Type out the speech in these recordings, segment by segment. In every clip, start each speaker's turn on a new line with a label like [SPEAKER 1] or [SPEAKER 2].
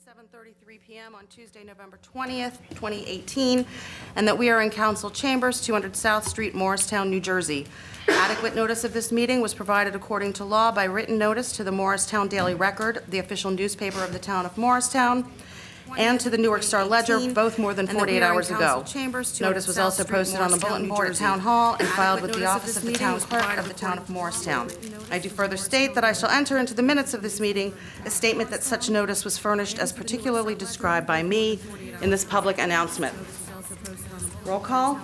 [SPEAKER 1] 7:33 p.m. on Tuesday, November 20th, 2018, and that we are in council chambers, 200 South Street, Morristown, New Jersey. Adequate notice of this meeting was provided according to law by written notice to the Morristown Daily Record, the official newspaper of the town of Morristown, and to the Newark Star Ledger, both more than 48 hours ago. Notice was also posted on the bulletin board at Town Hall and filed with the office of the town clerk of the town of Morristown. I do further state that I shall enter into the minutes of this meeting a statement that such notice was furnished as particularly described by me in this public announcement. Roll call.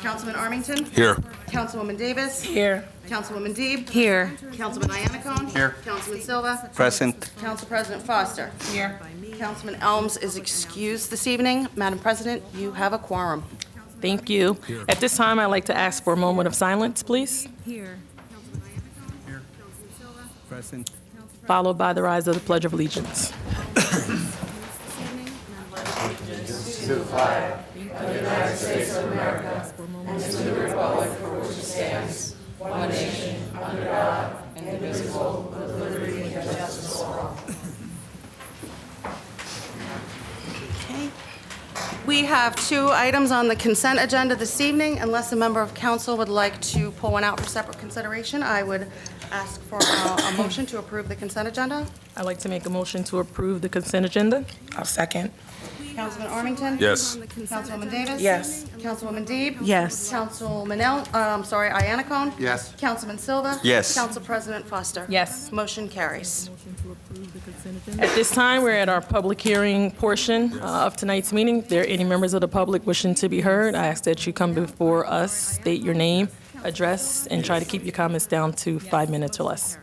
[SPEAKER 1] Councilman Armington?
[SPEAKER 2] Here.
[SPEAKER 1] Councilwoman Davis?
[SPEAKER 3] Here.
[SPEAKER 1] Councilwoman Deeb?
[SPEAKER 3] Here.
[SPEAKER 1] Councilman Iannacone?
[SPEAKER 2] Here.
[SPEAKER 1] Councilman Silva?
[SPEAKER 2] Present.
[SPEAKER 1] Council President Foster?
[SPEAKER 3] Here.
[SPEAKER 1] Councilman Elms is excused this evening. Madam President, you have a quorum.
[SPEAKER 3] Thank you. At this time, I'd like to ask for a moment of silence, please,
[SPEAKER 2] Present.
[SPEAKER 3] followed by the rise of the Pledge of Allegiance.
[SPEAKER 1] We have two items on the consent agenda this evening. Unless a member of council would like to pull one out for separate consideration, I would ask for a motion to approve the consent agenda.
[SPEAKER 3] I'd like to make a motion to approve the consent agenda. I'll second.
[SPEAKER 1] Councilman Armington?
[SPEAKER 2] Yes.
[SPEAKER 1] Councilwoman Davis?
[SPEAKER 3] Yes.
[SPEAKER 1] Councilwoman Deeb?
[SPEAKER 3] Yes.
[SPEAKER 1] Councilman Iannacone?
[SPEAKER 2] Yes.
[SPEAKER 1] Councilman Silva?
[SPEAKER 2] Yes.
[SPEAKER 1] Council President Foster?
[SPEAKER 3] Yes.
[SPEAKER 1] Motion carries.
[SPEAKER 3] At this time, we're at our public hearing portion of tonight's meeting. If there are any members of the public wishing to be heard, I ask that you come before us, state your name, address, and try to keep your comments down to 5 minutes or less.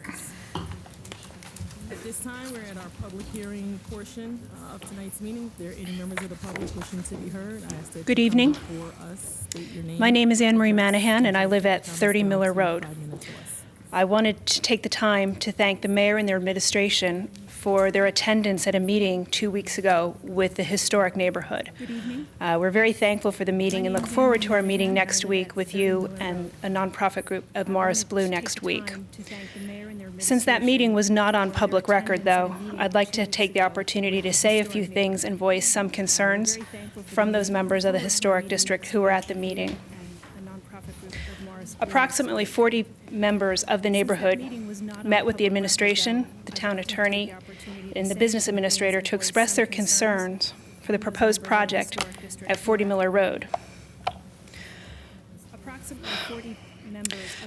[SPEAKER 3] At this time, we're at our public hearing portion of tonight's meeting. If there are any members of the public wishing to be heard, I ask that
[SPEAKER 4] Good
[SPEAKER 3] you
[SPEAKER 4] evening.
[SPEAKER 3] come before us, state your name.
[SPEAKER 4] My name is Anne Marie Manahan, and I live at 30 Miller Road.
[SPEAKER 3] 5 minutes or less.
[SPEAKER 4] I wanted to take the time to thank the mayor and their administration for their attendance at a meeting 2 weeks ago with the historic neighborhood. We're very thankful for the meeting and look forward to our meeting next week with you and a nonprofit group of Morris Blue next week. Since that meeting was not on public record, though, I'd like to take the opportunity to say a few things and voice some concerns from those members of the historic district who were at the meeting. Approximately 40 members of the neighborhood met with the administration, the town attorney, and the business administrator to express their concerns for the proposed project at 40 Miller Road.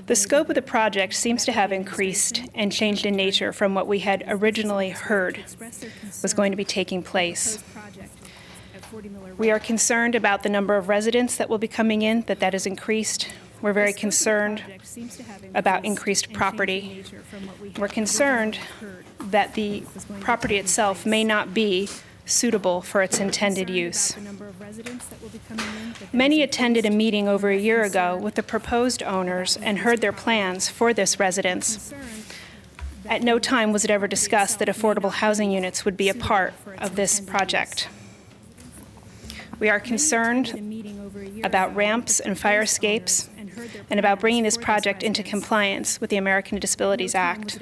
[SPEAKER 4] The scope of the project seems to have increased and changed in nature from what we had originally heard was going to be taking place. We are concerned about the number of residents that will be coming in, that has increased. We're very concerned about increased property. We're concerned that the property itself may not be suitable for its intended use. Many attended a meeting over a year ago with the proposed owners and heard their plans for this residence. At no time was it ever discussed that affordable housing units would be a part of this project. We are concerned about ramps and fire escapes and about bringing this project into compliance with the American Disabilities Act.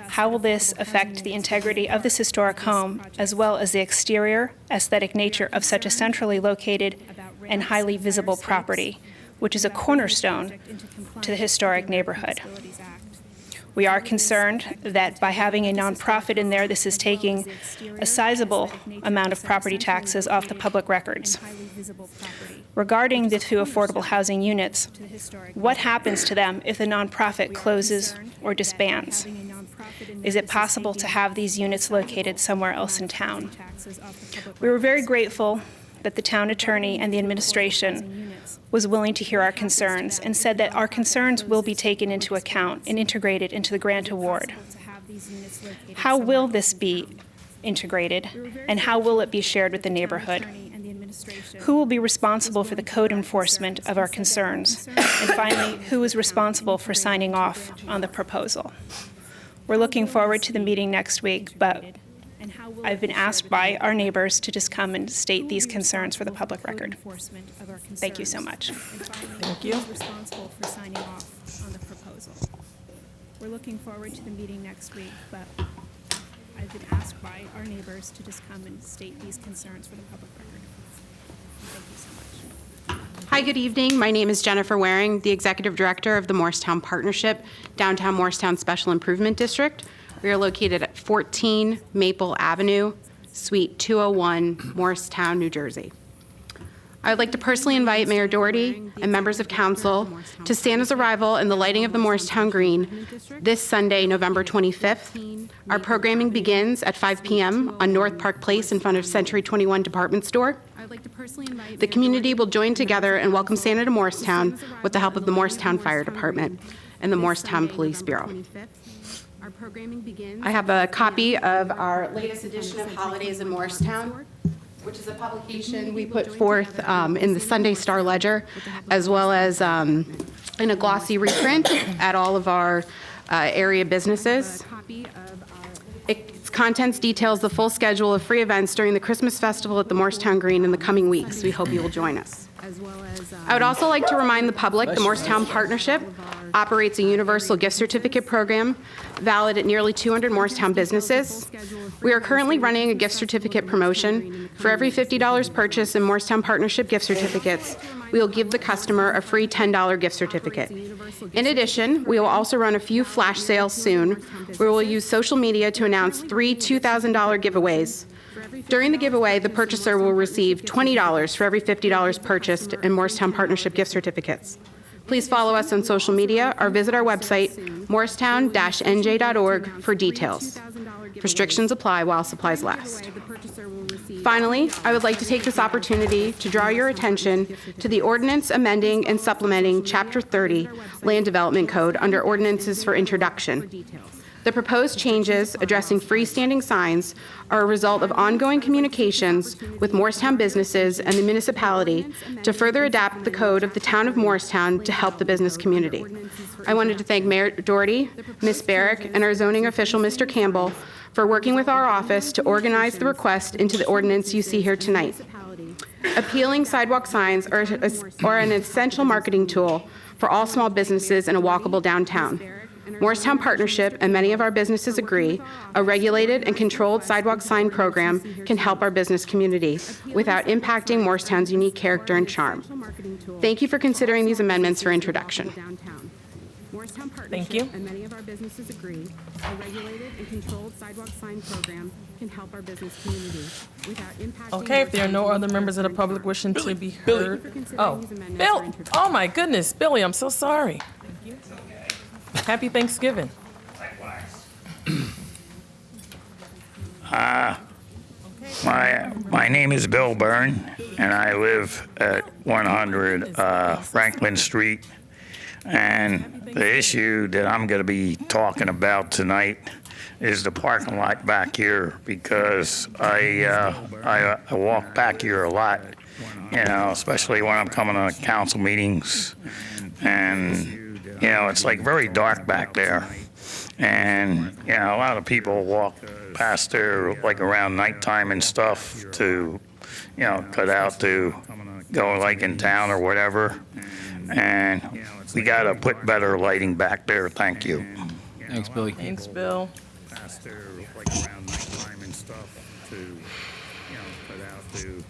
[SPEAKER 4] How will this affect the integrity of this historic home, as well as the exterior, aesthetic nature of such a centrally located and highly visible property, which is a cornerstone to the historic neighborhood? We are concerned that by having a nonprofit in there, this is taking a sizable amount of property taxes off the public records. Regarding the two affordable housing units, what happens to them if the nonprofit closes or disbands? Is it possible to have these units located somewhere else in town? We were very grateful that the town attorney and the administration was willing to hear our concerns and said that our concerns will be taken into account and integrated into the grant award. How will this be integrated, and how will it be shared with the neighborhood? Who will be responsible for the code enforcement of our concerns? And finally, who is responsible for signing off on the proposal? We're looking forward to the meeting next week, but I've been asked by our neighbors to just come and state these concerns for the public record. Thank you so much.
[SPEAKER 3] Thank you.
[SPEAKER 5] Responsible for signing off on the proposal. We're looking forward to the meeting next week, but
[SPEAKER 4] I've been asked by our neighbors to just come and state these concerns for the public record. Thank you so much.
[SPEAKER 2] Hi, good evening. My name is Jennifer Waring, the Executive Director of the Morristown Partnership, Downtown Morristown Special Improvement District. We are located at 14 Maple Avenue, Suite 201, Morristown, New Jersey. I would like to personally invite Mayor Doherty and members of council to Santa's arrival in the lighting of the Morristown Green this Sunday, November 25th. Our programming begins at 5 p.m. on North Park Place in front of Century 21 Department Store. The community will join together and welcome Santa to Morristown with the help of the Morristown Fire Department and the Morristown Police Bureau. I have a copy of our latest edition of Holidays in Morristown, which is a publication we put forth in the Sunday Star Ledger, as well as in a glossy reprint at all of our area businesses. Its contents details the full schedule of free events during the Christmas festival at the Morristown Green in the coming weeks. We hope you will join us. I would also like to remind the public the Morristown Partnership operates a universal gift certificate program valid at nearly 200 Morristown businesses. We are currently running a gift certificate promotion. For every $50 purchase in Morristown Partnership gift certificates, we will give the customer a free $10 gift certificate. In addition, we will also run a few flash sales soon, where we will use social media to announce 3 $2,000 giveaways. During the giveaway, the purchaser will receive $20 for every $50 purchased in Morristown Partnership gift certificates. Please follow us on social media or visit our website, morristown-nj.org, for details. Restrictions apply while supplies last. Finally, I would like to take this opportunity to draw your attention to the ordinance amending and supplementing Chapter 30 Land Development Code under Ordinances for Introduction. The proposed changes addressing freestanding signs are a result of ongoing communications with Morristown businesses and the municipality to further adapt the code of the town of Morristown to help the business community. I wanted to thank Mayor Doherty, Ms. Barrick, and our zoning official, Mr. Campbell, for working with our office to organize the request into the ordinance you see here tonight. Appealing sidewalk signs are an essential marketing tool for all small businesses in a walkable downtown. Morristown Partnership and many of our businesses agree a regulated and controlled sidewalk sign program can help our business community without impacting Morristown's unique character and charm. Thank you for considering these amendments for introduction.
[SPEAKER 3] Thank you.
[SPEAKER 2] And many of our businesses agree a regulated and controlled sidewalk sign program can help our business community without impacting.
[SPEAKER 3] Okay, if there are no other members of the public wishing to be heard. Oh, Bill, oh my goodness, Billy, I'm so sorry. Happy Thanksgiving.
[SPEAKER 5] My name is Bill Byrne, and I live at 100 Franklin Street. And the issue that I'm going to be talking about tonight is the parking lot back here, because I walk back here a lot, you know, especially when I'm coming to council meetings. And you know, it's like very dark back there. And, you know, a lot of people walk past there like around nighttime and stuff to, you know, cut out to go like in town or whatever. And we got to put better lighting back there. Thank you.
[SPEAKER 6] Thanks, Billy.
[SPEAKER 3] Thanks, Bill.
[SPEAKER 5] Past there like around nighttime and stuff to, you know, cut out to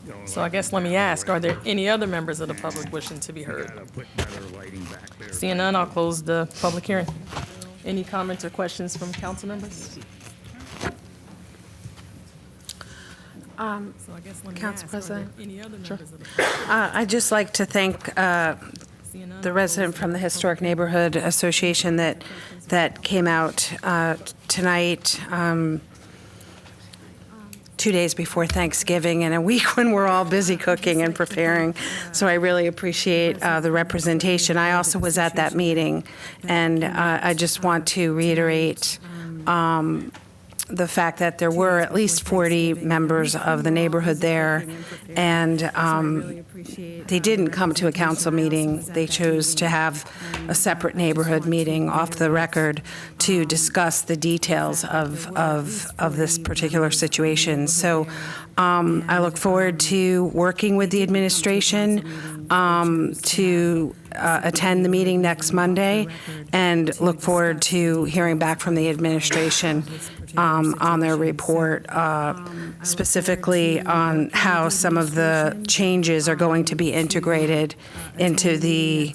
[SPEAKER 5] go.
[SPEAKER 3] So I guess let me ask, are there any other members of the public wishing to be heard?
[SPEAKER 5] Got to put better lighting back there.
[SPEAKER 3] Seeing none, I'll close the public hearing. Any comments or questions from council members?
[SPEAKER 7] Council President,
[SPEAKER 3] Any other members of the
[SPEAKER 7] I'd just like to thank the resident from the Historic Neighborhood Association that came out tonight, 2 days before Thanksgiving, and a week when we're all busy cooking and preparing. So I really appreciate the representation. I also was at that meeting, and I just want to reiterate the fact that there were at least 40 members of the neighborhood there, and they didn't come to a council meeting. They chose to have a separate neighborhood meeting off the record to discuss the details of this particular situation. So I look forward to working with the administration to attend the meeting next Monday, and look forward to hearing back from the administration on their report, specifically on how some of the changes are going to be integrated into the,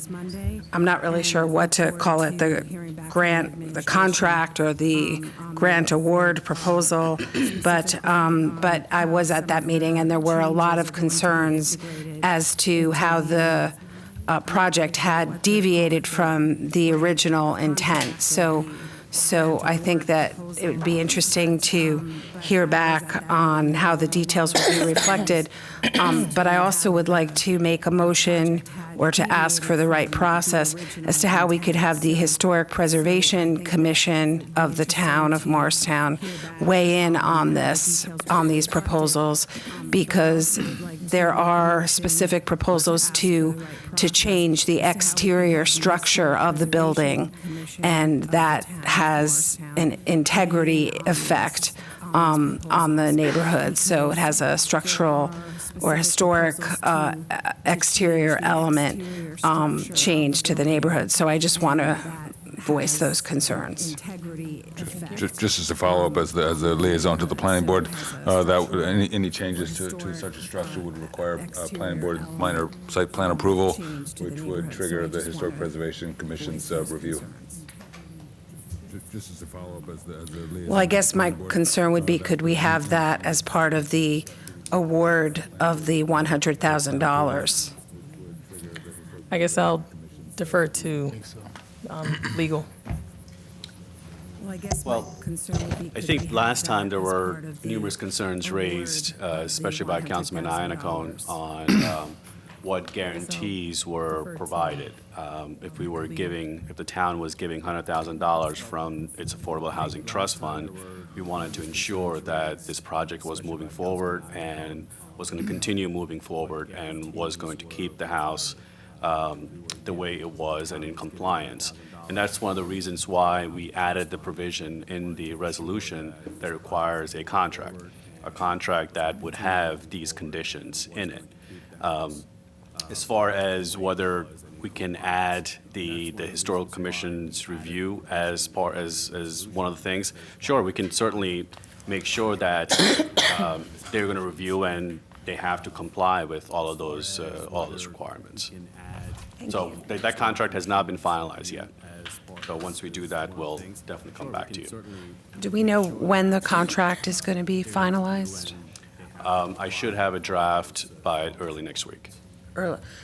[SPEAKER 7] I'm not really sure what to call it, the grant, the contract or the grant award proposal, but I was at that meeting, and there were a lot of concerns as to how the project had deviated from the original intent. So I think that it would be interesting to hear back on how the details would be reflected. But I also would like to make a motion or to ask for the right process as to how we could have the Historic Preservation Commission of the town of Morristown weigh in on this, on these proposals, because there are specific proposals to change the exterior structure of the building, and that has an integrity effect on the neighborhood. So it has a structural or historic exterior element change to the neighborhood. So I just want to voice those concerns.
[SPEAKER 6] Just as a follow-up, as the liaison to the planning board, that any changes to such a structure would require planning board minor site plan approval, which would trigger the Historic Preservation Commission's review. Just as a follow-up, as the liaison.
[SPEAKER 7] Well, I guess my concern would be, could we have that as part of the award of the $100,000?
[SPEAKER 3] I guess I'll defer to legal.
[SPEAKER 8] Well, I think last time there were numerous concerns raised, especially by Councilman Iannacone, on what guarantees were provided. If the town was giving $100,000 from its Affordable Housing Trust Fund, we wanted to ensure that this project was moving forward and was going to continue moving forward and was going to keep the house the way it was and in compliance. And that's one of the reasons why we added the provision in the resolution that requires a contract that would have these conditions in it. As far as whether we can add the Historical Commission's review as one of the things, sure, we can certainly make sure that they're going to review and they have to comply with all of those requirements. So that contract has not been finalized yet. So once we do that, we'll definitely come back to you.
[SPEAKER 7] Do we know when the contract is going to be finalized?
[SPEAKER 8] I should have a draft by early next week.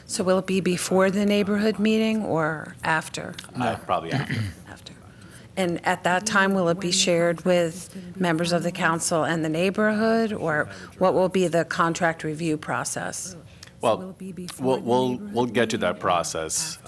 [SPEAKER 7] So will it be before the neighborhood meeting or after?
[SPEAKER 8] Probably after.
[SPEAKER 7] After. And at that time, will it be shared with members of the council and the neighborhood, or what will be the contract review process?
[SPEAKER 8] Well, we'll get to that process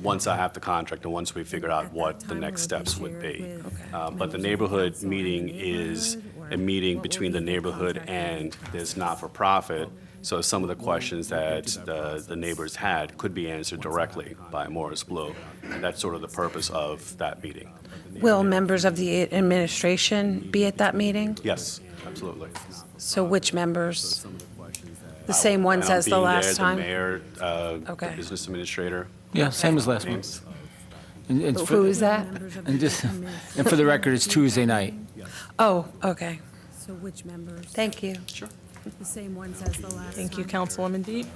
[SPEAKER 8] once I have the contract and once we figure out what the next steps would be. But the neighborhood meeting is a meeting between the neighborhood and this not-for-profit, so some of the questions that the neighbors had could be answered directly by Morris Blue, and that's sort of the purpose of that meeting.
[SPEAKER 7] Will members of the administration be at that meeting?
[SPEAKER 8] Yes, absolutely.
[SPEAKER 7] So which members? The same ones as the last time?
[SPEAKER 8] The mayor,
[SPEAKER 7] Okay.
[SPEAKER 8] the business administrator.
[SPEAKER 9] Yeah, same as last one.
[SPEAKER 8] Names.
[SPEAKER 9] And
[SPEAKER 7] Who is that?
[SPEAKER 9] And for the record, it's Tuesday night.
[SPEAKER 7] Oh, okay.
[SPEAKER 10] So which members?
[SPEAKER 7] Thank you.
[SPEAKER 8] Sure.
[SPEAKER 10] The same ones as the last
[SPEAKER 3] Thank you,
[SPEAKER 10] time?
[SPEAKER 3] Councilwoman Deeb.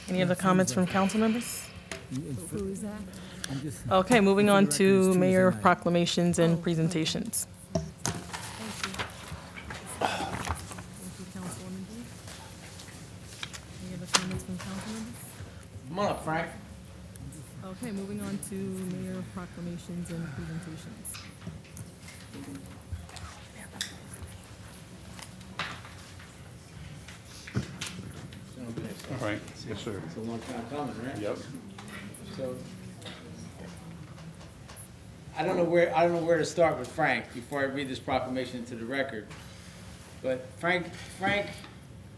[SPEAKER 3] Any other comments from council members?
[SPEAKER 10] Who is that?
[SPEAKER 3] Okay, moving on to mayor proclamations and presentations.
[SPEAKER 10] Councilwoman Deeb? Any other comments from council members?
[SPEAKER 9] Come on up, Frank.
[SPEAKER 3] Okay, moving on to mayor proclamations and presentations.
[SPEAKER 6] All right. Yes, sir.
[SPEAKER 9] It's a long time coming, right?
[SPEAKER 6] Yep.
[SPEAKER 9] So, I don't know where to start with Frank before I read this proclamation into the record. But Frank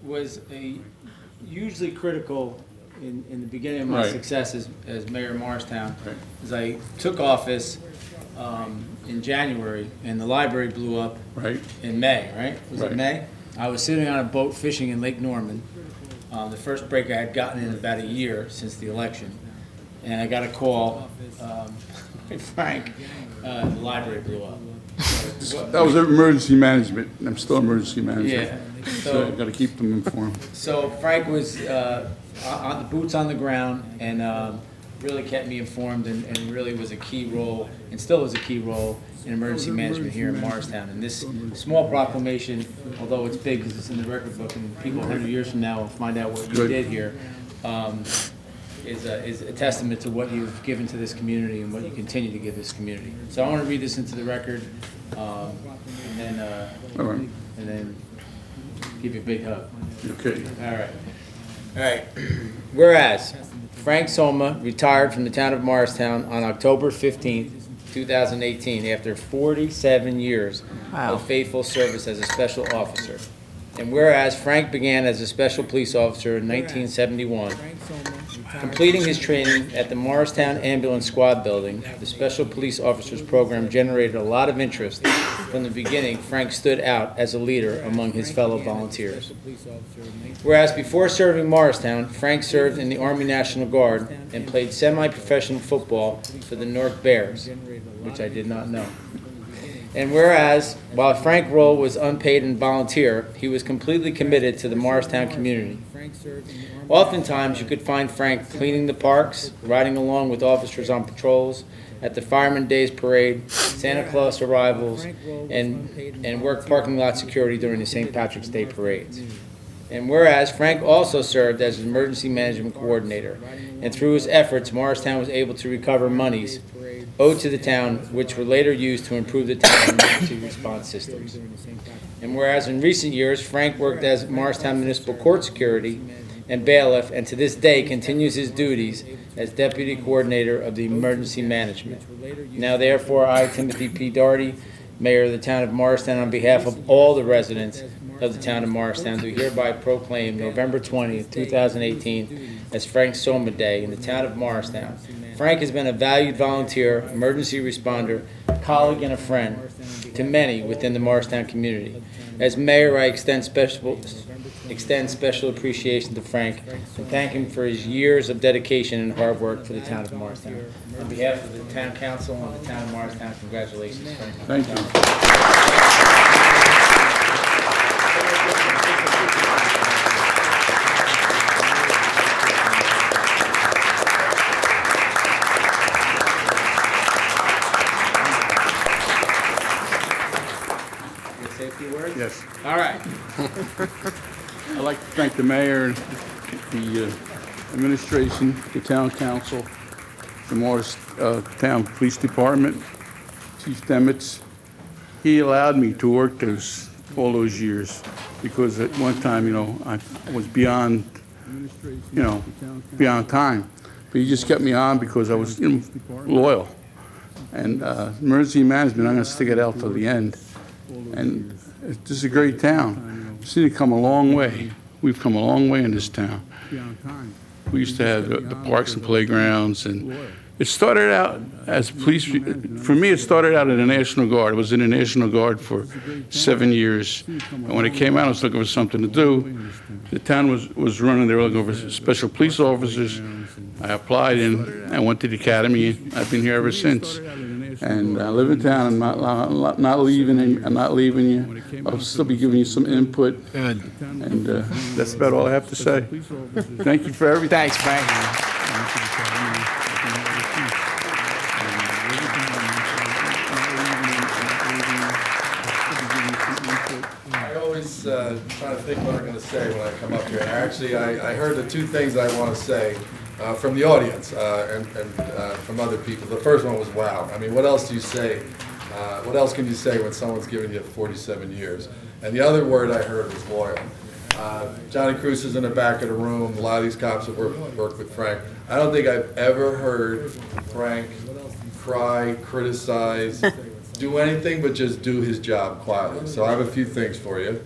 [SPEAKER 9] was hugely critical in the beginning of my
[SPEAKER 6] Right.
[SPEAKER 9] success as mayor of Morristown. As I took office in January, and the library blew up
[SPEAKER 6] Right.
[SPEAKER 9] in May, right? Was it
[SPEAKER 6] Right.
[SPEAKER 9] May? I was sitting on a boat fishing in Lake Norman. The first break I had gotten in about a year since the election. And I got a call, Frank, the library blew up.
[SPEAKER 11] That was emergency management. I'm still emergency manager.
[SPEAKER 9] Yeah.
[SPEAKER 11] So I gotta keep them informed.
[SPEAKER 9] So Frank was on the boots on the ground and really kept me informed and really was a key role, and still is a key role in emergency management here in Morristown. And this small proclamation, although it's big because it's in the record book and people 100 years from now will find out what you did here, is a testament to what you've given to this community and what you continue to give this community. So I want to read this into the record and then give you a big hug.
[SPEAKER 11] Okay.
[SPEAKER 9] All right. All right. Whereas Frank Soma retired from the town of Morristown on October 15th, 2018, after 47 years of faithful service as a special officer. And whereas Frank began as a special police officer in 1971, completing his training at the Morristown Ambulance Squad building, the Special Police Officers Program generated a lot of interest. From the beginning, Frank stood out as a leader among his fellow volunteers. Whereas before serving Morristown, Frank served in the Army National Guard and played semi-professional football for the Newark Bears, which I did not know. And whereas, while Frank's role was unpaid and volunteer, he was completely committed to the Morristown community. Oftentimes, you could find Frank cleaning the parks, riding along with officers on patrols, at the Fireman Days Parade, Santa Claus arrivals, and worked parking lot security during the St. Patrick's Day parades. And whereas Frank also served as an emergency management coordinator, and through his efforts, Morristown was able to recover monies owed to the town, which were later used to improve the town's emergency response systems. And whereas in recent years, Frank worked as Morristown Municipal Court Security and bailiff, and to this day continues his duties as Deputy Coordinator of the Emergency Management. Now therefore, I, Timothy P. Doherty, Mayor of the town of Morristown, on behalf of all the residents of the town of Morristown, do hereby proclaim November 20th, 2018 as Frank Soma Day in the town of Morristown. Frank has been a valued volunteer, emergency responder, colleague, and a friend to many within the Morristown community. As mayor, I extend special appreciation to Frank and thank him for his years of dedication and hard work for the town of Morristown. On behalf of the town council and the town of Morristown, congratulations, Frank.
[SPEAKER 11] Thank you.
[SPEAKER 9] Safety words?
[SPEAKER 11] Yes.
[SPEAKER 9] All right.
[SPEAKER 11] I'd like to thank the mayor, the administration, the town council, the Morristown Police Department, Chief Demitz. He allowed me to work all those years because at one time, I was beyond time. But he just kept me on because I was loyal. And emergency management, I'm going to stick it out till the end. And this is a great town. We've seen it come a long way. We've come a long way in this town. We used to have the parks and playgrounds, and it started out as police. For me, it started out in the National Guard. I was in the National Guard for 7 years. And when it came out, I was looking for something to do. The town was running, they were looking for special police officers. I applied and I went to the academy. I've been here ever since. And I live in town. I'm not leaving you. I'll still be giving you some input.
[SPEAKER 9] Good.
[SPEAKER 11] And that's about all I have to say. Thank you for everything.
[SPEAKER 9] Thanks, Frank.
[SPEAKER 12] I always try to think what I'm going to say when I come up here. And actually, I heard the two things I want to say from the audience and from other people. The first one was, wow. I mean, what else do you say? What else can you say when someone's given you 47 years? And the other word I heard was loyal. Johnny Cruz is in the back of the room. A lot of these cops have worked with Frank. I don't think I've ever heard Frank cry, criticize, do anything but just do his job quietly. So I have a few things for you.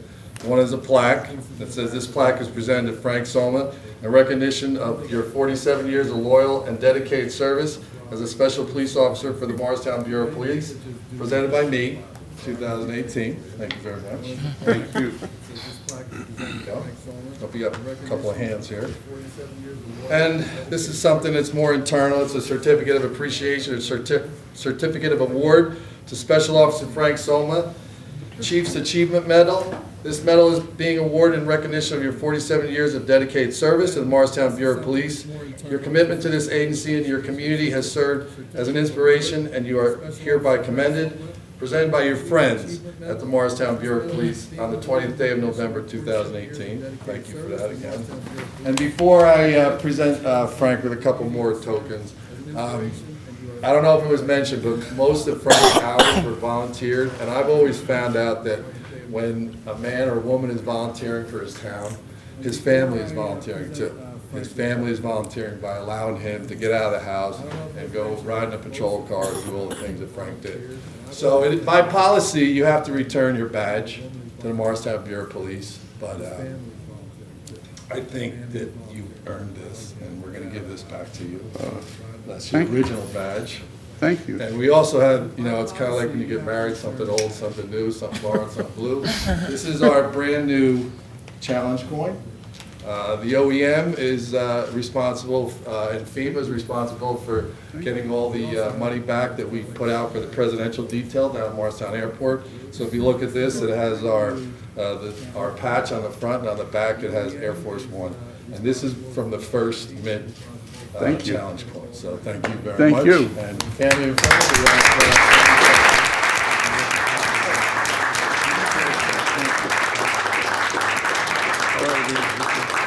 [SPEAKER 12] One is a plaque that says, "This plaque is presented to Frank Soma in recognition of your 47 years of loyal and dedicated service as a special police officer for the Morristown Bureau of Police, presented by me, 2018. Thank you very much. Thank you. There you go. Hope you got a couple of hands here. And this is something that's more internal. It's a certificate of appreciation, a certificate of award to Special Officer Frank Soma, Chief's Achievement Medal. This medal is being awarded in recognition of your 47 years of dedicated service to the Morristown Bureau of Police. Your commitment to this agency and your community has served as an inspiration, and you are hereby commended. Presented by your friends at the Morristown Bureau of Police on the 20th day of November 2018. Thank you for that again. And before I present Frank with a couple more tokens, I don't know if it was mentioned, but most of Frank's hours were volunteered, and I've always found out that when a man or a woman is volunteering for his town, his family is volunteering too. His family is volunteering by allowing him to get out of the house and go ride in a patrol car and do all the things that Frank did. So by policy, you have to return your badge to the Morristown Bureau of Police, but I think that you earned this, and we're going to give this back to you. That's your original badge.
[SPEAKER 11] Thank you.
[SPEAKER 12] And we also have, you know, it's kind of like when you get married, something old, something new, something orange, something blue. This is our brand new challenge coin. The OEM is responsible, and FEMA is responsible for getting all the money back that we put out for the presidential detail down at Morristown Airport. So if you look at this, it has our patch on the front, and on the back it has Air Force One. And this is from the first mint challenge coin. So thank you very much.
[SPEAKER 11] Thank you.
[SPEAKER 12] And Cammy and Frank,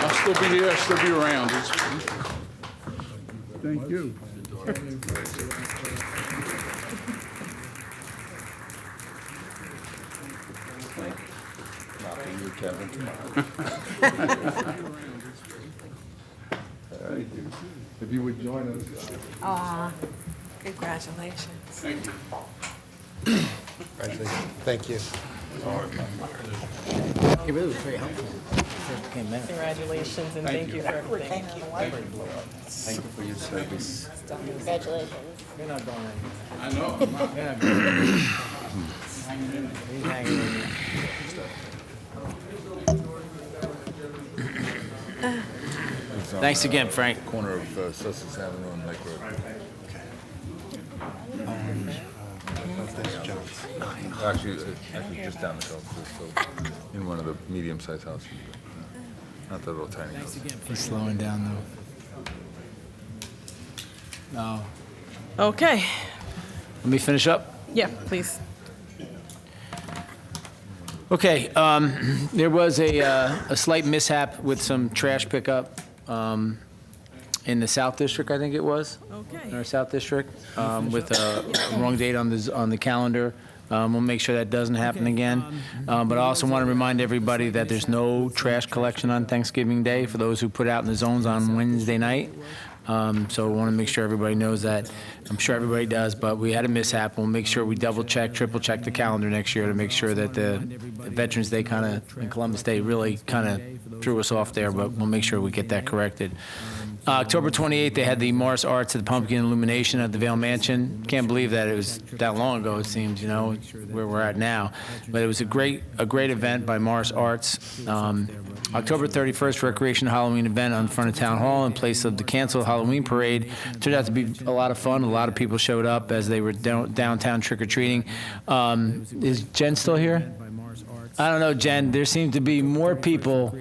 [SPEAKER 11] I'll still be here, I'll still be around. Thank you.
[SPEAKER 6] Knocking you, Kevin,
[SPEAKER 12] thank you. If you would join us.
[SPEAKER 7] Aw, congratulations.
[SPEAKER 11] Thank you.
[SPEAKER 13] Thank you.
[SPEAKER 9] It really was very helpful.
[SPEAKER 3] Congratulations and thank you for everything.
[SPEAKER 12] Thank you for your service.
[SPEAKER 4] Congratulations.
[SPEAKER 9] You're not going anywhere.
[SPEAKER 11] I know, I'm not.
[SPEAKER 9] You're not going anywhere. He's hanging in there. Thanks again, Frank.
[SPEAKER 6] corner of Sussex Avenue and Lake Road. Actually, just down the hill, so in one of the medium-sized houses. Not that little tiny house.
[SPEAKER 9] He's slowing down, though. No.
[SPEAKER 3] Okay,
[SPEAKER 9] Let me finish up.
[SPEAKER 3] yeah, please.
[SPEAKER 9] Okay, there was a slight mishap with some trash pickup in the South District, I think it was.
[SPEAKER 3] Okay.
[SPEAKER 9] In our South District, with a wrong date on the calendar. We'll make sure that doesn't happen again. But I also want to remind everybody that there's no trash collection on Thanksgiving Day for those who put out in the zones on Wednesday night. So I want to make sure everybody knows that. I'm sure everybody does, but we had a mishap. We'll make sure we double-check, triple-check the calendar next year to make sure that the Veterans Day in Columbus Day really kind of threw us off there, but we'll make sure we get that corrected. October 28th, they had the Morris Arts at the Pumpkin Illumination at the Vail Mansion. Can't believe that it was that long ago, it seems, you know, where we're at now. But it was a great event by Morris Arts. October 31st, recreation Halloween event on front of Town Hall in place of the canceled Halloween parade. Turned out to be a lot of fun. A lot of people showed up as they were downtown trick-or-treating. Is Jen still here? I don't know, Jen. There seem to be more people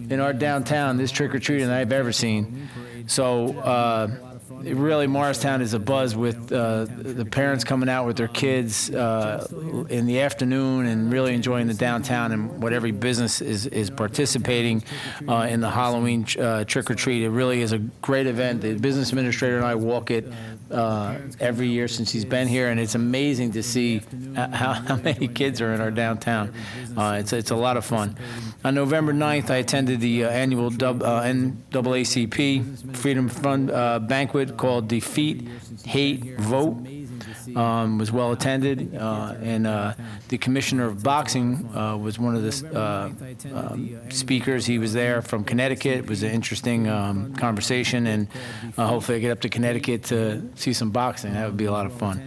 [SPEAKER 9] in our downtown this trick-or-treating than I've ever seen. So really, Morristown is abuzz with the parents coming out with their kids in the afternoon and really enjoying the downtown and what every business is participating in the Halloween trick-or-treat. It really is a great event. The business administrator and I walk it every year since he's been here, and it's amazing to see how many kids are in our downtown. It's a lot of fun. On November 9th, I attended the annual NAACP Freedom Fund banquet called Defeat, Hate, Vote. Was well attended, and the commissioner of boxing was one of the speakers. He was there from Connecticut. It was an interesting conversation, and hopefully I get up to Connecticut to see some boxing. That would be a lot of fun.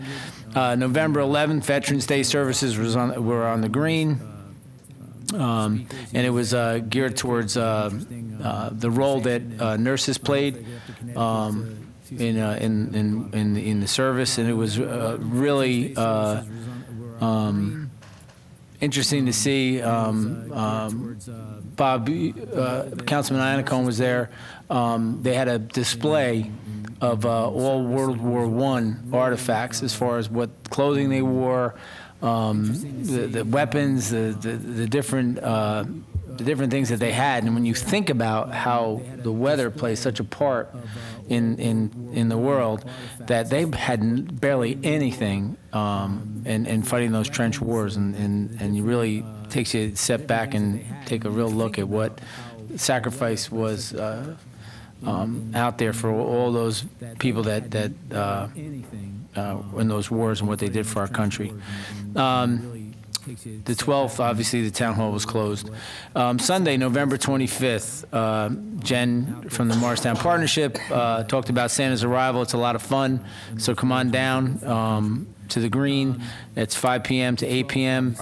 [SPEAKER 9] November 11th, Veterans Day services were on the green. And it was geared towards the role that nurses played in the service, and it was really
[SPEAKER 13] Interesting to see. Bob, Councilman Iannacone was there. They had a display of all World War I artifacts as far as what clothing they wore, the weapons, the different things that they had. And when you think about how the weather plays such a part in the world, that they had barely anything in fighting those trench wars, and you really takes you a step back and take a real look at what sacrifice was out there for all those people that in those wars and what they did for our country. The 12th, obviously, the town hall was closed. Sunday, November 25th, Jen from the Morristown Partnership talked about Santa's arrival. It's a lot of fun, so come on down to the green. It's 5 p.m. to 8 p.m.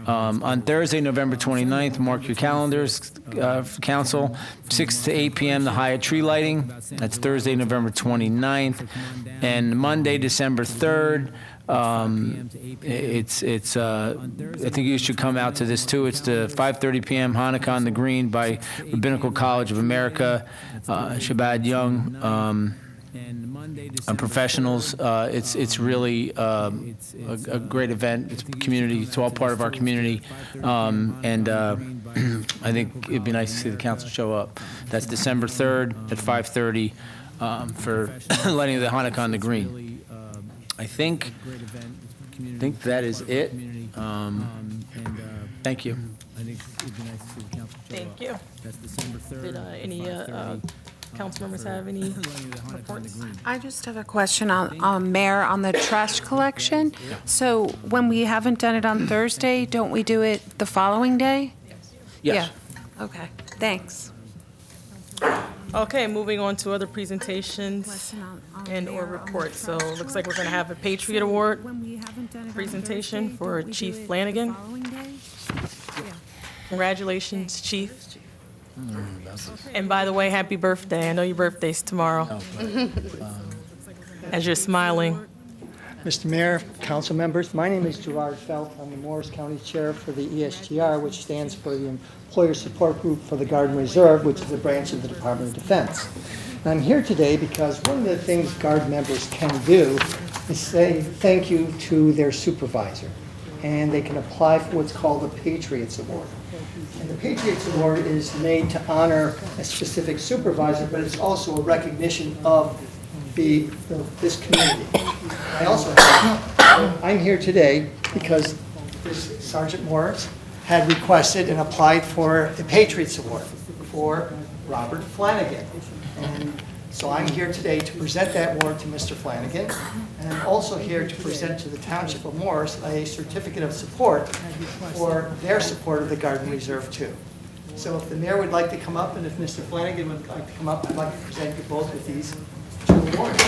[SPEAKER 13] On Thursday, November 29th, mark your calendars, council, 6 to 8 p.m., the Hyatt tree lighting. That's Thursday, November 29th. And Monday, December 3rd, I think you should come out to this too. It's the 5:30 p.m. Hanukkah on the Green by Rabbinical College of America, Shabbat Young, and professionals. It's really a great event. It's community. It's all part of our community, and I think it'd be nice to see the council show up. That's December 3rd at 5:30 for lighting the Hanukkah on the Green. I think that is it. Thank you.
[SPEAKER 3] Thank you. Did any council members have any reports?
[SPEAKER 7] I just have a question on Mayor, on the trash collection. So when we haven't done it on Thursday, don't we do it the following day?
[SPEAKER 13] Yes.
[SPEAKER 7] Yeah. Okay, thanks.
[SPEAKER 3] Okay, moving on to other presentations and/or reports. So it looks like we're going to have a Patriot Award presentation for Chief Flanagan. Congratulations, Chief. And by the way, happy birthday. I know your birthday's tomorrow. As you're smiling.
[SPEAKER 14] Mr. Mayor, council members, my name is Gerard Felt. I'm the Morris County Chair for the ESGR, which stands for the Employer Support Group for the Guard and Reserve, which is a branch of the Department of Defense. And I'm here today because one of the things Guard members can do is say thank you to their supervisor. And they can apply for what's called the Patriots Award. And the Patriots Award is made to honor a specific supervisor, but it's also a recognition of this community. I'm here today because Sergeant Morris had requested and applied for the Patriots Award for Robert Flanagan. And so I'm here today to present that award to Mr. Flanagan. And I'm also here to present to the Township of Morris a certificate of support for their support of the Guard and Reserve too. So if the mayor would like to come up, and if Mr. Flanagan would like to come up, I'd like to present you both with these two awards.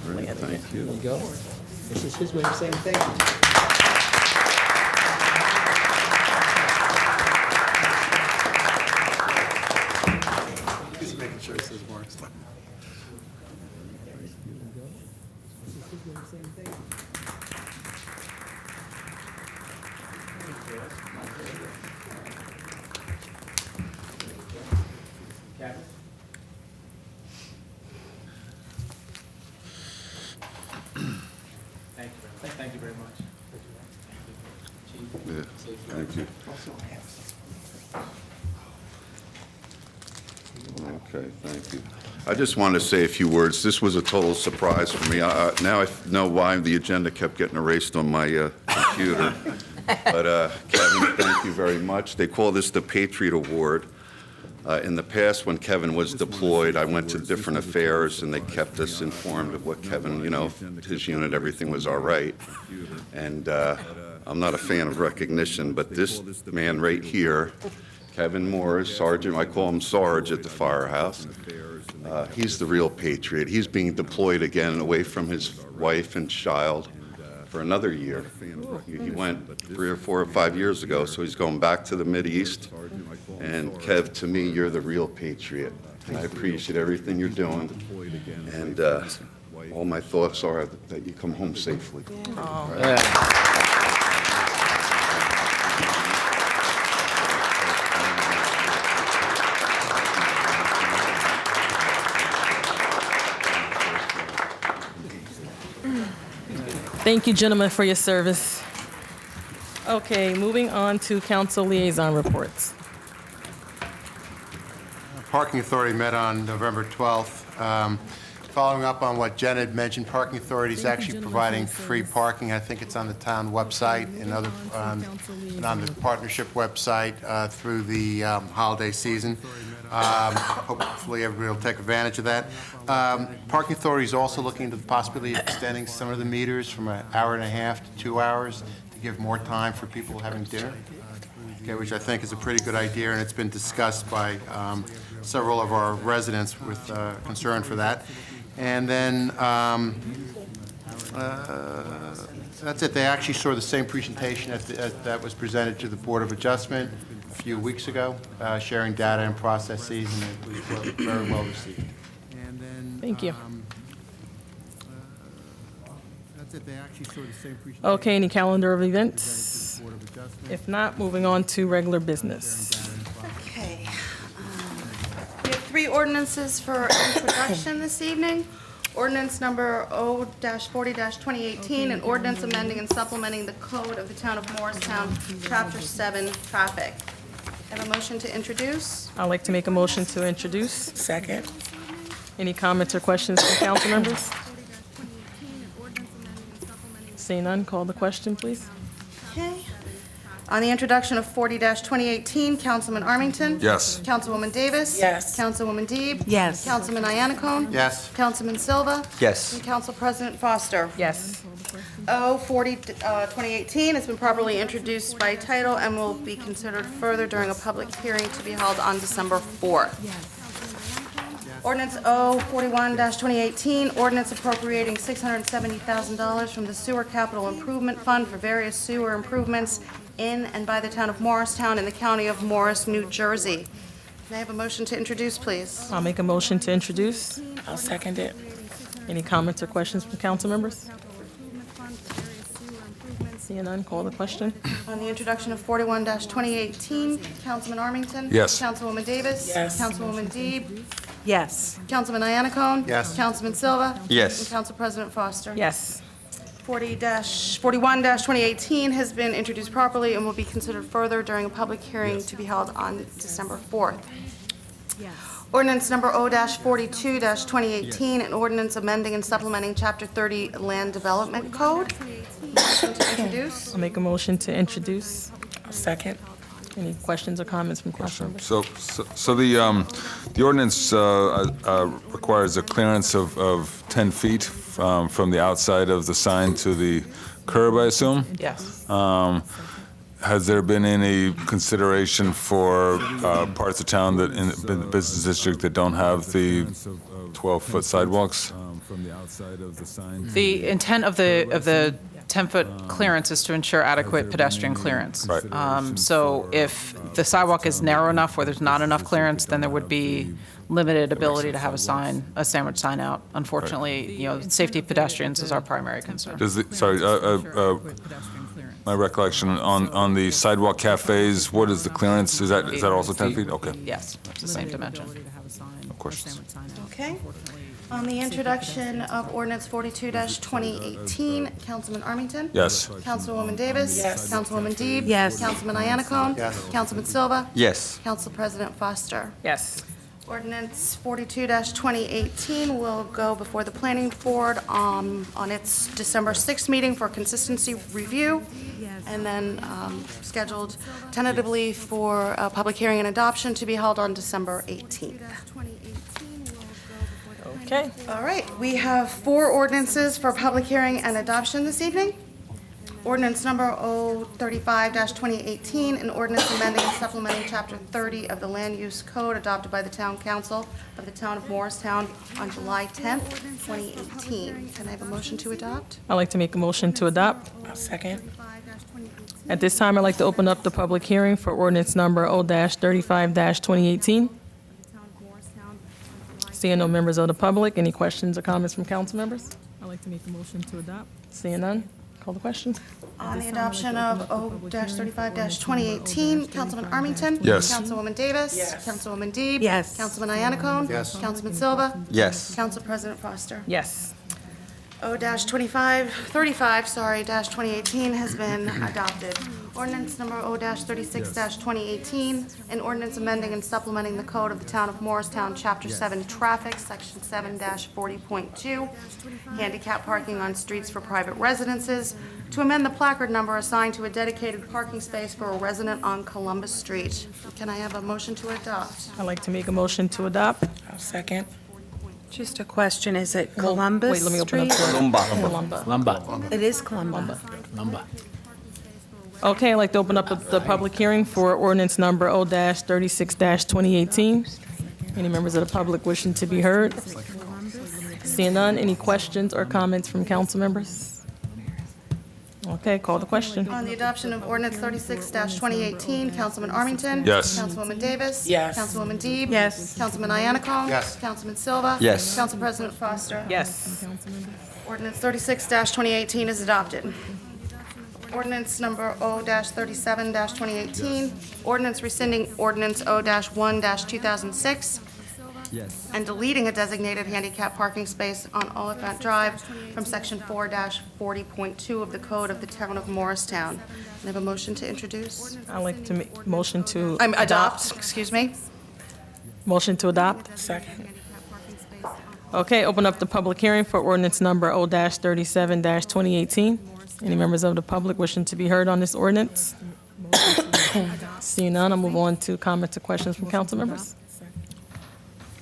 [SPEAKER 12] Thank you.
[SPEAKER 14] There you go. This is his way of saying thank you.
[SPEAKER 12] Just making sure it says Morris.
[SPEAKER 9] Thank you very much.
[SPEAKER 12] Yeah, thank you. Okay, thank you. I just wanted to say a few words. This was a total surprise for me. Now I know why the agenda kept getting erased on my computer. But Kevin, thank you very much. They call this the Patriot Award. In the past, when Kevin was deployed, I went to different affairs, and they kept us informed of what Kevin, his unit, everything was all right. And I'm not a fan of recognition, but this man right here, Kevin Morris, Sergeant, I call him Sarge at the firehouse, he's the real patriot. He's being deployed again away from his wife and child for another year. He went 3 or 4 or 5 years ago, so he's going back to the Mideast. And Kev, to me, you're the real patriot. And I appreciate everything you're doing. And
[SPEAKER 15] all my thoughts are that you come home safely.
[SPEAKER 3] Thank you, gentlemen, for your service. Okay, moving on to council liaison reports.
[SPEAKER 16] Parking Authority met on November 12th. Following up on what Jen had mentioned, Parking Authority is actually providing free parking. I think it's on the town website and on the partnership website through the holiday season. Hopefully, everybody will take advantage of that. Parking Authority is also looking into the possibility of extending some of the meters from an hour and a half to 2 hours to give more time for people having dinner, okay, which I think is a pretty good idea, and it's been discussed by several of our residents with concern for that. And then that's it. They actually saw the same presentation that was presented to the Board of Adjustment a few weeks ago, sharing data and processes, and it was very well received.
[SPEAKER 3] Thank you.
[SPEAKER 16] That's it. They actually saw the same presentation.
[SPEAKER 3] Okay, any calendar of events? If not, moving on to regular business.
[SPEAKER 1] Okay. We have 3 ordinances for introduction this evening. Ordinance number O-40-2018, an ordinance amending and supplementing the code of the town of Morristown, Chapter 7, Traffic. I have a motion to introduce.
[SPEAKER 3] I'd like to make a motion to introduce. Second. Any comments or questions from council members? Seeing none, call the question, please.
[SPEAKER 1] Okay. On the introduction of 40-2018, Councilman Armington?
[SPEAKER 6] Yes.
[SPEAKER 1] Councilwoman Davis?
[SPEAKER 7] Yes.
[SPEAKER 1] Councilwoman Deeb?
[SPEAKER 7] Yes.
[SPEAKER 1] Councilman Iannacone?
[SPEAKER 16] Yes.
[SPEAKER 1] Councilman Silva?
[SPEAKER 16] Yes.
[SPEAKER 1] And Council President Foster?
[SPEAKER 3] Yes.
[SPEAKER 1] O-40-2018 has been properly introduced by title and will be considered further during a public hearing to be held on December 4th. Ordinance O-41-2018, ordinance appropriating $670,000 from the Sewer Capital Improvement Fund for various sewer improvements in and by the town of Morristown in the county of Morris, New Jersey. May I have a motion to introduce, please?
[SPEAKER 3] I'll make a motion to introduce.
[SPEAKER 7] I'll second it.
[SPEAKER 3] Any comments or questions from council members? Seeing none, call the question.
[SPEAKER 1] On the introduction of 41-2018, Councilman Armington?
[SPEAKER 6] Yes.
[SPEAKER 1] Councilwoman Davis?
[SPEAKER 7] Yes.
[SPEAKER 1] Councilwoman Deeb?
[SPEAKER 7] Yes.
[SPEAKER 1] Councilman Iannacone?
[SPEAKER 16] Yes.
[SPEAKER 1] Councilman Silva?
[SPEAKER 16] Yes.
[SPEAKER 1] And Council President Foster?
[SPEAKER 3] Yes.
[SPEAKER 1] 41-2018 has been introduced properly and will be considered further during a public hearing to be held on December 4th. Ordinance number O-42-2018, an ordinance amending and supplementing Chapter 30 Land Development Code. Motion to introduce.
[SPEAKER 3] I'll make a motion to introduce.
[SPEAKER 7] Second.
[SPEAKER 3] Any questions or comments from council members?
[SPEAKER 6] So the ordinance requires a clearance of 10 feet from the outside of the sign to the curb, I assume?
[SPEAKER 7] Yes.
[SPEAKER 6] Has there been any consideration for parts of town that in the business district that don't have the 12-foot sidewalks?
[SPEAKER 17] The intent of the 10-foot clearance is to ensure adequate pedestrian clearance.
[SPEAKER 6] Right.
[SPEAKER 17] So if the sidewalk is narrow enough where there's not enough clearance, then there would be limited ability to have a sandwich sign out. Unfortunately, safety of pedestrians is our primary concern.
[SPEAKER 6] My recollection on the sidewalk cafes, what is the clearance? Is that also 10 feet? Okay.
[SPEAKER 17] Yes, it's the same dimension.
[SPEAKER 6] Of course.
[SPEAKER 1] Okay. On the introduction of ordinance 42-2018, Councilman Armington?
[SPEAKER 6] Yes.
[SPEAKER 1] Councilwoman Davis?
[SPEAKER 7] Yes.
[SPEAKER 1] Councilwoman Deeb?
[SPEAKER 7] Yes.
[SPEAKER 1] Councilman Iannacone?
[SPEAKER 16] Yes.
[SPEAKER 1] Councilman Silva?
[SPEAKER 16] Yes.
[SPEAKER 1] Council President Foster?
[SPEAKER 3] Yes.
[SPEAKER 1] Ordinance 42-2018 will go before the planning board on its December 6th meeting for consistency review, and then scheduled tentatively for a public hearing and adoption to be held on December 18th.
[SPEAKER 3] Okay.
[SPEAKER 1] All right, we have 4 ordinances for public hearing and adoption this evening. Ordinance number O-35-2018, an ordinance amending and supplementing Chapter 30 of the Land Use Code adopted by the Town Council of the Town of Morristown on July 10th, 2018. Can I have a motion to adopt?
[SPEAKER 3] I'd like to make a motion to adopt.
[SPEAKER 7] Second.
[SPEAKER 3] At this time, I'd like to open up the public hearing for ordinance number O-35-2018. Seeing no members of the public, any questions or comments from council members?
[SPEAKER 10] I'd like to make a motion to adopt.
[SPEAKER 3] Seeing none, call the question.
[SPEAKER 1] On the adoption of O-35-2018, Councilman Armington?
[SPEAKER 6] Yes.
[SPEAKER 1] Councilwoman Davis?
[SPEAKER 7] Yes.
[SPEAKER 1] Councilwoman Deeb?
[SPEAKER 7] Yes.
[SPEAKER 1] Councilman Iannacone?
[SPEAKER 16] Yes.
[SPEAKER 1] Councilman Silva?
[SPEAKER 15] Yes.
[SPEAKER 1] Council President Foster?
[SPEAKER 3] Yes.
[SPEAKER 1] O-2018 has been adopted. Ordinance number O-36-2018, an ordinance amending and supplementing the code of the Town of Morristown, Chapter 7 Traffic, Section 7-40.2, handicap parking on streets for private residences, to amend the placard number assigned to a dedicated parking space for a resident on Columbus Street. Can I have a motion to adopt?
[SPEAKER 3] I'd like to make a motion to adopt.
[SPEAKER 17] I'll second.
[SPEAKER 7] Just a question, is it
[SPEAKER 3] Well,
[SPEAKER 7] Columbus
[SPEAKER 3] Wait, let me open up
[SPEAKER 7] Street?
[SPEAKER 3] the.
[SPEAKER 6] Lumba.
[SPEAKER 3] Columba.
[SPEAKER 7] It is Columbus.
[SPEAKER 13] Lumba.
[SPEAKER 3] Okay, I'd like to open up the public hearing for ordinance number O-36-2018. Any members of the public wishing to be heard? Seeing none, any questions or comments from council members? Okay, call the question.
[SPEAKER 1] On the adoption of ordinance 36-2018, Councilman Armington?
[SPEAKER 6] Yes.
[SPEAKER 1] Councilwoman Davis?
[SPEAKER 17] Yes.
[SPEAKER 1] Councilwoman Deeb?
[SPEAKER 7] Yes.
[SPEAKER 1] Councilman Iannacone?
[SPEAKER 16] Yes.
[SPEAKER 1] Councilman Silva?
[SPEAKER 15] Yes.
[SPEAKER 1] Council President Foster?
[SPEAKER 3] Yes.
[SPEAKER 1] Ordinance 36-2018 is adopted. Ordinance number O-37-2018, ordinance rescinding ordinance O-1-2006, and deleting a designated handicap parking space on Oliphant Drive from Section 4-40.2 of the Code of the Town of Morristown. Can I have a motion to introduce?
[SPEAKER 3] I'd like to make motion to.
[SPEAKER 1] Adopt, excuse me.
[SPEAKER 3] Motion to adopt. Second. Okay, open up the public hearing for ordinance number O-37-2018. Any members of the public wishing to be heard on this ordinance? Seeing none, I'll move on to comments or questions from council members.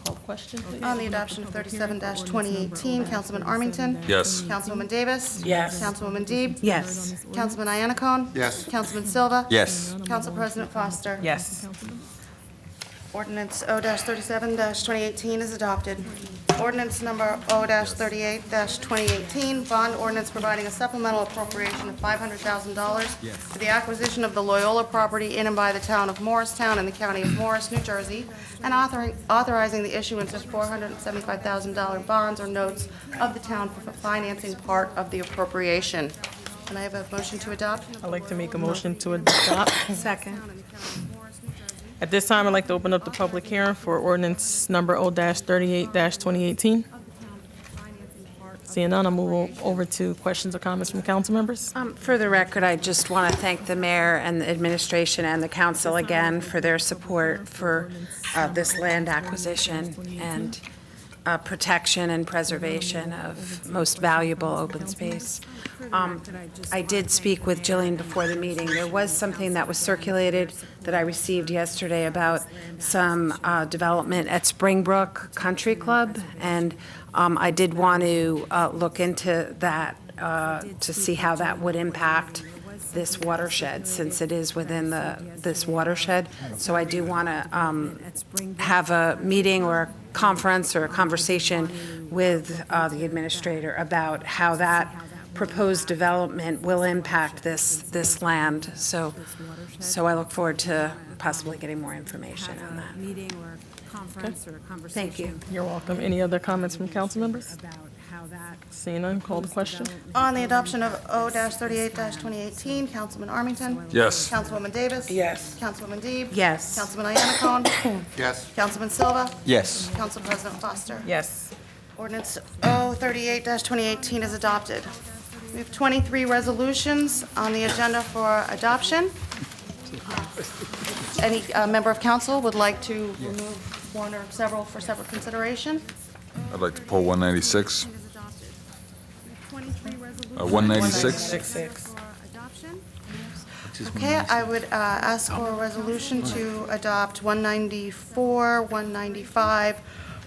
[SPEAKER 3] Call the question, please.
[SPEAKER 1] On the adoption of 37-2018, Councilman Armington?
[SPEAKER 6] Yes.
[SPEAKER 1] Councilwoman Davis?
[SPEAKER 17] Yes.
[SPEAKER 1] Councilwoman Deeb?
[SPEAKER 7] Yes.
[SPEAKER 1] Councilman Iannacone?
[SPEAKER 16] Yes.
[SPEAKER 1] Councilman Silva?
[SPEAKER 15] Yes.
[SPEAKER 1] Council President Foster?
[SPEAKER 3] Yes.
[SPEAKER 1] Ordinance O-37-2018 is adopted. Ordinance number O-38-2018, bond ordinance providing a supplemental appropriation of $500,000 for the acquisition of the Loyola property in and by the town of Morristown and the county of Morris, New Jersey, and authorizing the issuance of $475,000 bonds or notes of the town for financing part of the appropriation. Can I have a motion to adopt?
[SPEAKER 3] I'd like to make a motion to adopt.
[SPEAKER 7] Second.
[SPEAKER 3] At this time, I'd like to open up the public hearing for ordinance number O-38-2018. Seeing none, I'll move over to questions or comments from council members.
[SPEAKER 7] For the record, I just want to thank the mayor and the administration and the council again for their support for this land acquisition and protection and preservation of most valuable open space. I did speak with Jillian before the meeting. There was something that was circulated that I received yesterday about some development at Springbrook Country Club, and I did want to look into that to see how that would impact this watershed, since it is within this watershed. So I do want to have a meeting or a conference or a conversation with the administrator about how that proposed development will impact this land. So I look forward to possibly getting more information on that. Thank you.
[SPEAKER 3] You're welcome. Any other comments from council members? Seeing none, call the question.
[SPEAKER 1] On the adoption of O-38-2018, Councilman Armington?
[SPEAKER 6] Yes.
[SPEAKER 1] Councilwoman Davis?
[SPEAKER 17] Yes.
[SPEAKER 1] Councilwoman Deeb?
[SPEAKER 7] Yes.
[SPEAKER 1] Councilman Iannacone?
[SPEAKER 16] Yes.
[SPEAKER 1] Councilman Silva?
[SPEAKER 15] Yes.
[SPEAKER 1] Council President Foster?
[SPEAKER 3] Yes.
[SPEAKER 1] Ordinance O-38-2018 is adopted. We have 23 resolutions on the agenda for adoption. Any member of council would like to remove one or several for separate consideration?
[SPEAKER 6] I'd like to pull 196. 196?
[SPEAKER 1] Okay, I would ask for a resolution to adopt 194, 195,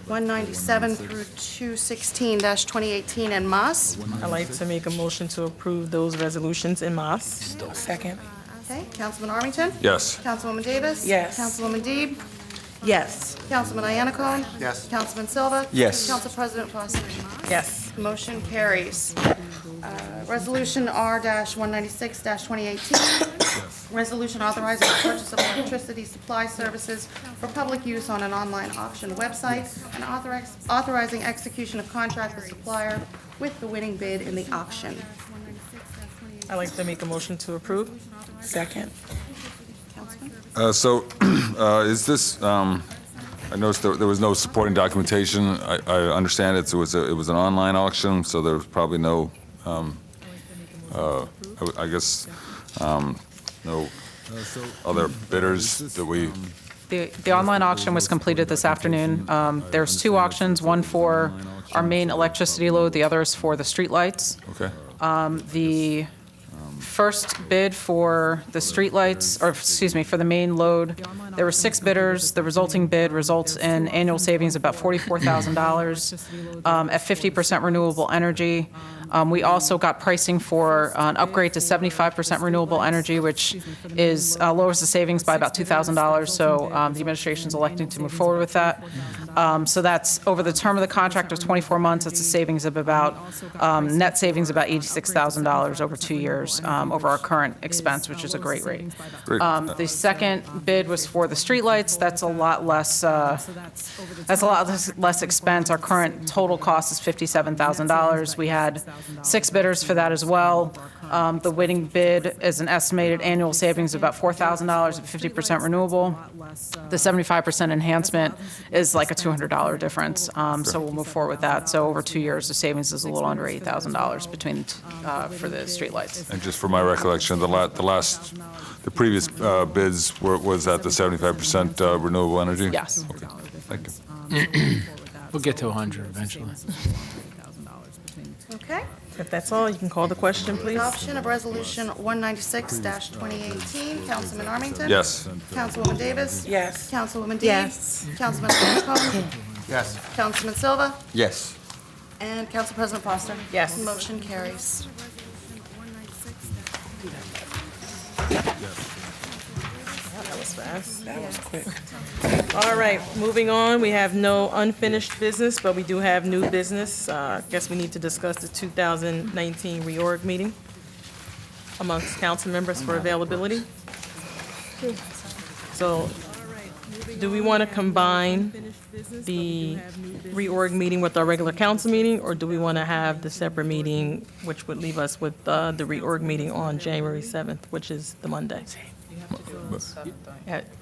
[SPEAKER 1] 197 through 216-2018 en masse.
[SPEAKER 3] I'd like to make a motion to approve those resolutions en masse.
[SPEAKER 17] Second.
[SPEAKER 1] Okay, Councilman Armington?
[SPEAKER 6] Yes.
[SPEAKER 1] Councilwoman Davis?
[SPEAKER 17] Yes.
[SPEAKER 1] Councilwoman Deeb?
[SPEAKER 7] Yes.
[SPEAKER 1] Councilman Iannacone?
[SPEAKER 16] Yes.
[SPEAKER 1] Councilman Silva?
[SPEAKER 15] Yes.
[SPEAKER 1] Council President Foster?
[SPEAKER 3] Yes.
[SPEAKER 1] Motion carries. Resolution R-196-2018, resolution authorizing the purchase of electricity supply services for public use on an online auction website and authorizing execution of contract with supplier with the winning bid in the auction.
[SPEAKER 3] I'd like to make a motion to approve.
[SPEAKER 17] Second.
[SPEAKER 6] Is this, I noticed there was no supporting documentation. I understand it was an online auction, so there was probably no, I guess, no other bidders that we,
[SPEAKER 17] The online auction was completed this afternoon. There's two auctions, one for our main electricity load, the other is for the streetlights.
[SPEAKER 6] okay.
[SPEAKER 17] The first bid for the streetlights, or excuse me, for the main load, there were 6 bidders. The resulting bid results in annual savings of about $44,000 at 50% renewable energy. We also got pricing for an upgrade to 75% renewable energy, which is lowers the savings by about $2,000. So the administration's electing to move forward with that. So that's over the term of the contract of 24 months. It's a savings of about net savings about $86,000 over 2 years over our current expense, which is a great rate. The second bid was for the streetlights. That's a lot less. That's a lot less expense. Our current total cost is $57,000. We had 6 bidders for that as well. The winning bid is an estimated annual savings of about $4,000 at 50% renewable. The 75% enhancement is like a $200 difference. So we'll move forward with that. So over 2 years, the savings is a little under $8,000 between for the streetlights.
[SPEAKER 6] And just for my recollection, the previous bids was at the 75% renewable energy?
[SPEAKER 17] Yes.
[SPEAKER 6] Okay, thank you.
[SPEAKER 13] We'll get to 100 eventually.
[SPEAKER 1] Okay.
[SPEAKER 3] If that's all, you can call the question, please.
[SPEAKER 1] Adoption of Resolution 196-2018. Councilman Armington?
[SPEAKER 6] Yes.
[SPEAKER 1] Councilwoman Davis?
[SPEAKER 17] Yes.
[SPEAKER 1] Councilwoman Deeb?
[SPEAKER 17] Yes.
[SPEAKER 1] Councilman Anacone?
[SPEAKER 16] Yes.
[SPEAKER 1] Councilman Silva?
[SPEAKER 15] Yes.
[SPEAKER 1] And Council President Foster?
[SPEAKER 3] Yes.
[SPEAKER 1] Motion carries.
[SPEAKER 3] That was fast. That was quick. All right, moving on. We have no unfinished business, but we do have new business. I guess we need to discuss the 2019 reorg meeting amongst council members for availability. So, do we want to combine the reorg meeting with our regular council meeting, or do we want to have the separate meeting, which would leave us with the reorg meeting on January 7th, which is the Monday?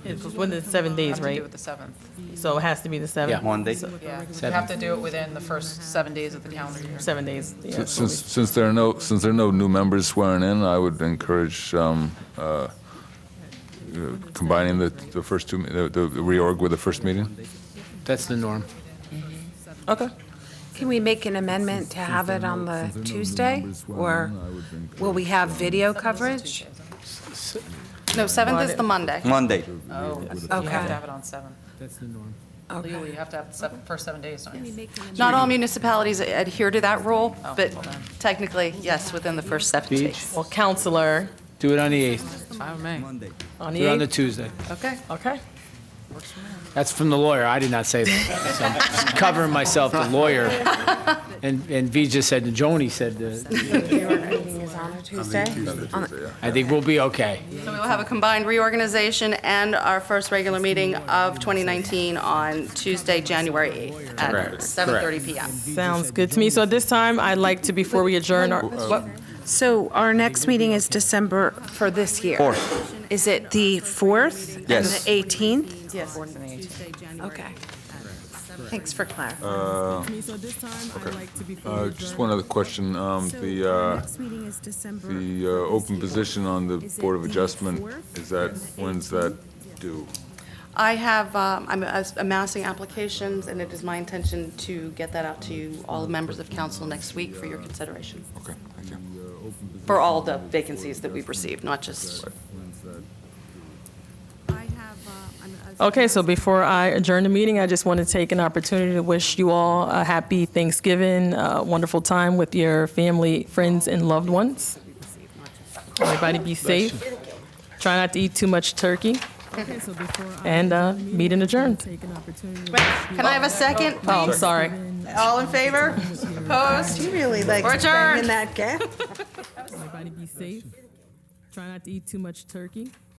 [SPEAKER 3] It was within 7 days, right?
[SPEAKER 17] Do it the 7th.
[SPEAKER 3] So it has to be the 7th?
[SPEAKER 13] Yeah.
[SPEAKER 15] Monday.
[SPEAKER 17] Yeah, you have to do it within the first 7 days of the calendar year.
[SPEAKER 3] 7 days, yeah.
[SPEAKER 6] Since there are no new members swearing in, I would encourage combining the first two, the reorg with the first meeting.
[SPEAKER 13] That's the norm.
[SPEAKER 3] Okay.
[SPEAKER 7] Can we make an amendment to have it on the Tuesday? Or will we have video coverage?
[SPEAKER 1] No, 7th is the Monday.
[SPEAKER 15] Monday.
[SPEAKER 17] Oh, you have
[SPEAKER 7] Okay.
[SPEAKER 17] to have it on 7.
[SPEAKER 13] That's the norm.
[SPEAKER 17] Legally, you have to have the first 7 days, don't you?
[SPEAKER 1] Not all municipalities adhere to that rule, but
[SPEAKER 17] well then.
[SPEAKER 1] technically, yes, within the first 7 days.
[SPEAKER 3] Well, Counselor,
[SPEAKER 13] Do it on the 8th.
[SPEAKER 17] Fine with me.
[SPEAKER 3] on
[SPEAKER 13] Do
[SPEAKER 3] the
[SPEAKER 13] it on the
[SPEAKER 3] 8th?
[SPEAKER 13] Tuesday.
[SPEAKER 1] Okay.
[SPEAKER 3] Okay.
[SPEAKER 13] That's from the lawyer. I did not say that. So I'm just covering myself, the lawyer. And V just said, Joni said,
[SPEAKER 7] Meeting is on a Tuesday?
[SPEAKER 13] I think we'll be okay.
[SPEAKER 1] So we will have a combined reorganization and our first regular meeting of 2019 on Tuesday, January 8th at
[SPEAKER 13] Correct.
[SPEAKER 1] 7:30 PM.
[SPEAKER 3] Sounds good to me. So at this time, I'd like to, before we adjourn,
[SPEAKER 7] So our next meeting is December for this year?
[SPEAKER 15] 4th.
[SPEAKER 7] Is it the 4th?
[SPEAKER 15] Yes.
[SPEAKER 7] And the 18th?
[SPEAKER 1] Yes.
[SPEAKER 7] Okay. Thanks for clarifying.
[SPEAKER 10] So this time, I'd like to, before we
[SPEAKER 6] Just
[SPEAKER 10] adjourn-
[SPEAKER 6] one other question.
[SPEAKER 10] Next meeting is December.
[SPEAKER 6] The open position on the Board of Adjustment, when's that due?
[SPEAKER 1] I have, I'm amassing applications, and it is my intention to get that out to you, all the members of council next week for your consideration.
[SPEAKER 6] Okay, thank you.
[SPEAKER 1] For all the vacancies that we've received, not just.
[SPEAKER 3] Okay, so before I adjourn the meeting, I just want to take an opportunity to wish you all a happy Thanksgiving, a wonderful time with your family, friends, and loved ones. Everybody be safe. Try not to eat too much turkey.
[SPEAKER 10] Okay, so before I
[SPEAKER 3] And meeting adjourned.
[SPEAKER 10] take an opportunity.
[SPEAKER 1] Can I have a second?
[SPEAKER 3] Oh, I'm sorry.
[SPEAKER 1] All in favor? Opposed?
[SPEAKER 7] You really like
[SPEAKER 1] We're adjourned.
[SPEAKER 7] that gap.
[SPEAKER 10] Everybody be safe. Try not to eat too much turkey.